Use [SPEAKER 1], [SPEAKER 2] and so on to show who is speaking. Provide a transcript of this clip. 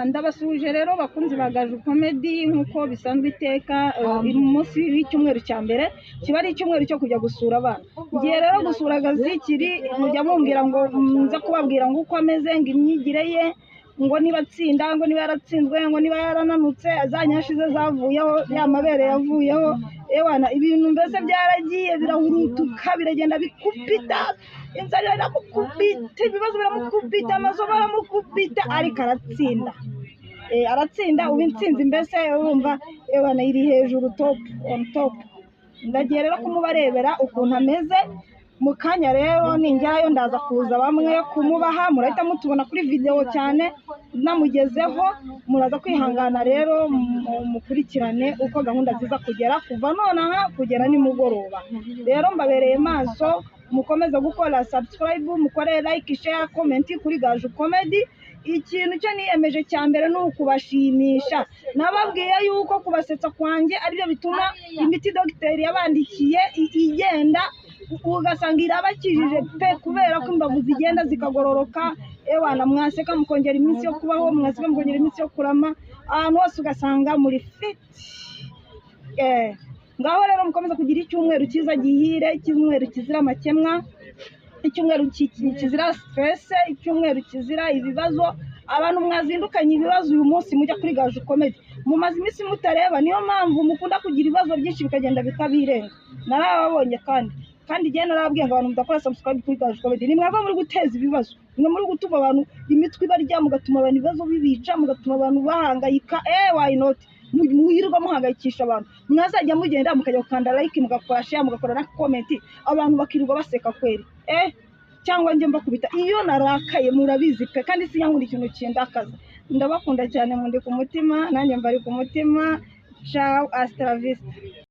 [SPEAKER 1] Ndabasuje rero bakunzi ba Gaju Comedy nkuko bisanzwe iteka umunsi w'icyumweru cya mbere kiba ari icyumweru cyo kujya gusura abana. Ngiye rero gusura Gazikiri, mujya mumbwira ngo nza kubabwira ngo uko ameze, ngo imyigire ye, ngo niba atsinda, ngo niba yaratsinzwe, ngo niba yarananutse, azanyashize zavuyeho, ya mabere yavuyeho, ewana ibintu mbese byaragiye birahurutuka, biragenda bikupita, inzara iramukubita, ibibazo biramukubita, amasomo aramukubita, ariko aratsinda ubu intsinzi mbese urumva ewana iri hejuru, top on top. Ndagiye rero kumubarebera ukuntu ameze mu kanya. Rero ninjyayo ndaza kuza bamwe kumubaha, murahita mutubona kuri video cyane namugezeho, muraza kwihangana rero mukurikirane uko gahunda ziza kugera kuva nonaha kugera nimugoroba. Rero mbabereye maso, mukomeze gukora subscribe, mukore like, share, comment kuri Gaju Comedy. Ikintu cyo niyemeje cya mbere ni ukubashimisha. Nababwiye yuko kubasetsa kwanjye aribyo bituma imiti dogiteri yabandikiye igenda ugasanga irabakijije pe, kubera ko imbavu zigenda zikagororoka, ewana mwaseka mukongera iminsi yo kubaho, mwaseka mukongera iminsi yo kurama, ahantu hose ugasanga muri fit. Ngaho rero mukomeza kugira icyumweru cyiza gihire, icyumweru kizira amakemwa, icyumweru kizira stress, icyumweru kizira ibibazo. Abantu mwazindukanye ibibazo uyu munsi mujya kuri Gaju Comedy, mumaze iminsi mutareba, niyo mpamvu mukunda kugira ibibazo byinshi bikagenda bikabirenga. Narababonye kandi igihe narababwiye ngo abantu mudakora subscribe kuri Gaju Comedy, ni mwava muri guteza ibibazo, ni muri gutuma abantu imitwe ibarya, mugatuma abantu ibibazo bibica, mugatuma abantu bahangayika. Why not? Muhirirwa muhangayikisha abantu, mwazajya mugenda mukajya gukanda like, mugakora share, mugakora na comment, abantu bakirirwa baseka kweri. Cyangwa njye mbakubita iyo narakaye, murabizi pe, kandi sinyangura ikintu kindakaza. Ndabakunda cyane, mundi ku mutima, nanjye mbari ku mutima. Ciao, hasta la vista.